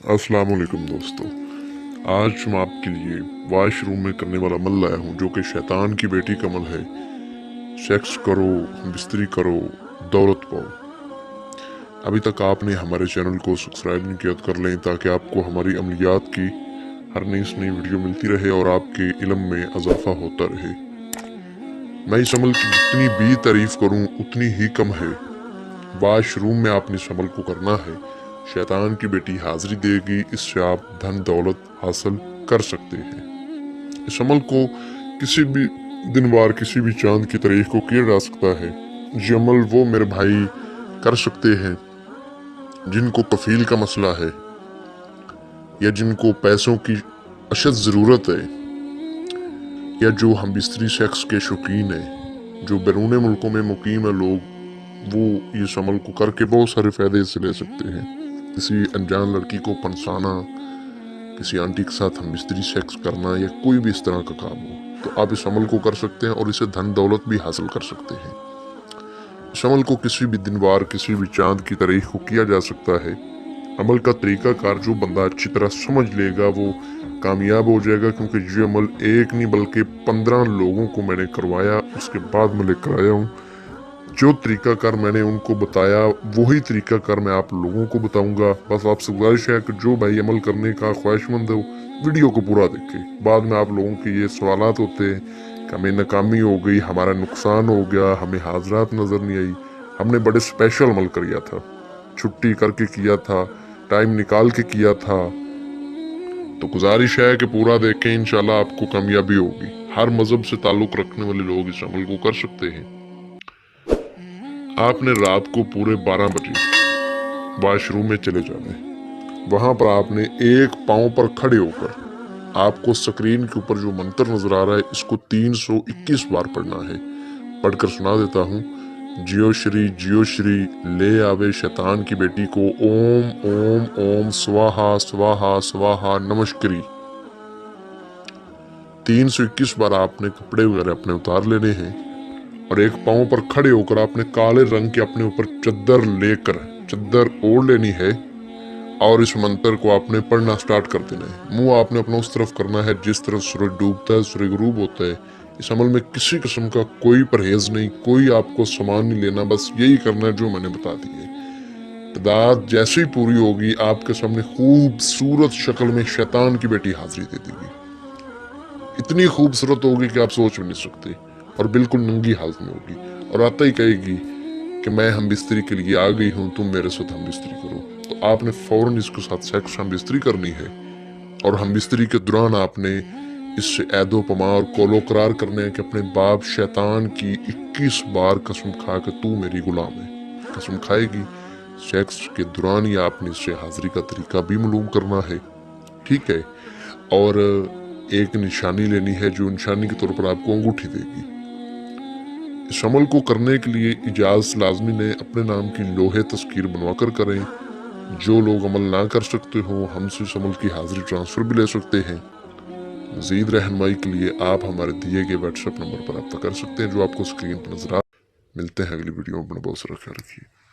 अस्सलाम वालेकुम दोस्तों। आज मैं आपके लिए वाशरूम में करने वाला अमल लाया हूँ जो कि शैतान की बेटी का अमल है। सेक्स करो, बिस्तरी करो, दौलत पाओ। अभी तक आपने हमारे चैनल को सब्सक्राइब नहीं किया तो कर लें ताकि आपको हमारी अमलियात की हर नई से नई वीडियो मिलती रहे और आपके इल्म में इजाफा होता रहे। मैं इस अमल की जितनी भी तारीफ करूँ उतनी ही कम है। वाशरूम में आपने इस अमल को करना है, शैतान की बेटी हाजिरी देगी, इससे आप धन दौलत हासिल कर सकते हैं। इस अमल को किसी भी दिन वार किसी भी चांद की तारीख को किया जा सकता है। ये अमल वो मेरे भाई कर सकते हैं जिनको कफील का मसला है या जिनको पैसों की अशद ज़रूरत है या जो हम बिस्तरी सेक्स के शौकीन हैं, जो बैरून मुल्कों में मुकीम है लोग, वो इस अमल को करके बहुत सारे फ़ायदे इससे ले सकते हैं। किसी अनजान लड़की को फंसाना, किसी आंटी के साथ हम बिस्तरी सेक्स करना या कोई भी इस तरह का काम हो तो आप इस अमल को कर सकते हैं और इसे धन दौलत भी हासिल कर सकते हैं। इस अमल को किसी भी दिन वार किसी भी चांद की तारीख को किया जा सकता है। अमल का तरीकाकार जो बंदा अच्छी तरह समझ लेगा वो कामयाब हो जाएगा, क्योंकि ये अमल एक नहीं बल्कि 15 लोगों को मैंने करवाया, उसके बाद मैं लेकर आया हूँ। जो तरीकाकार मैंने उनको बताया वही तरीकाकार मैं आप लोगों को बताऊंगा। बस आपसे गुजारिश है कि जो भाई अमल करने का ख्वाहिशमंद हो वीडियो को पूरा देखे। बाद में आप लोगों के ये सवालात होते हैं कि हमें नाकामी हो गई, हमारा नुकसान हो गया, हमें हाजरात नज़र नहीं आई। हमने बड़े स्पेशल अमल किया था, छुट्टी करके किया था, टाइम निकाल के किया था। तो गुजारिश है कि पूरा देखें, इंशाल्लाह आपको कामयाबी होगी। हर मजहब से ताल्लुक़ रखने वाले लोग इस अमल को कर सकते हैं। आपने रात को पूरे 12 बजे वॉशरूम में चले जाना है। वहां पर आपने एक पांव पर खड़े होकर आपको स्क्रीन के ऊपर जो मंत्र नजर आ रहा है इसको 321 बार पढ़ना है। पढ़कर सुना देता हूँ। जियो श्री ले आवे शैतान की बेटी को, ओम ओम ओम स्वाहा स्वाहा स्वाहा नमस्करी। 321 बार आपने कपड़े वगैरह अपने उतार लेने हैं और एक पांव पर खड़े होकर आपने काले रंग के अपने ऊपर चद्दर लेकर चद्दर ओढ़ लेनी है और इस मंत्र को आपने पढ़ना स्टार्ट कर देना है। मुंह आपने अपना उस तरफ करना है जिस तरफ सूरज डूबता है, सूरज गरूब होता है। इस अमल में किसी किस्म का कोई परहेज नहीं, कोई आपको सामान नहीं लेना, बस यही करना है जो मैंने बता दी है। तादाद जैसे ही पूरी होगी आपके सामने खूबसूरत शक्ल में शैतान की बेटी हाजिरी दे देगी। इतनी खूबसूरत होगी कि आप सोच भी नहीं सकते और बिल्कुल नंगी हालत में होगी और आता ही कहेगी कि मैं हम बिस्तरी के लिए आ गई हूँ, तुम मेरे साथ हम बिस्तरी करो। तो आपने फौरन इसके साथ सेक्स हम बिस्तरी करनी है और हम बिस्तरी के दौरान आपने इससे ऐदो पमा और कोलो करार करने हैं कि अपने बाप शैतान की 21 बार कसम खा के तू मेरी गुलाम है। कसम खाएगी। सेक्स के दौरान ही आपने इससे हाजिरी का तरीका भी मालूम करना है, ठीक है। और एक निशानी लेनी है जो निशानी के तौर पर आपको अंगूठी देगी। इस अमल को करने के लिए इजाज़त लाजमी ने अपने नाम की लोहे तस्कीर बनवा कर करें। जो लोग अमल ना कर सकते हो हमसे इस अमल की हाजिरी ट्रांसफ़र भी ले सकते हैं। मज़ीद रहनुमाई के लिए आप हमारे दिए गए व्हाट्सएप नंबर पर रब्ता कर सकते हैं जो आपको स्क्रीन पर नजर आ। मिलते हैं अगली वीडियो में, अपना बहुत सारा ख्याल रखिए।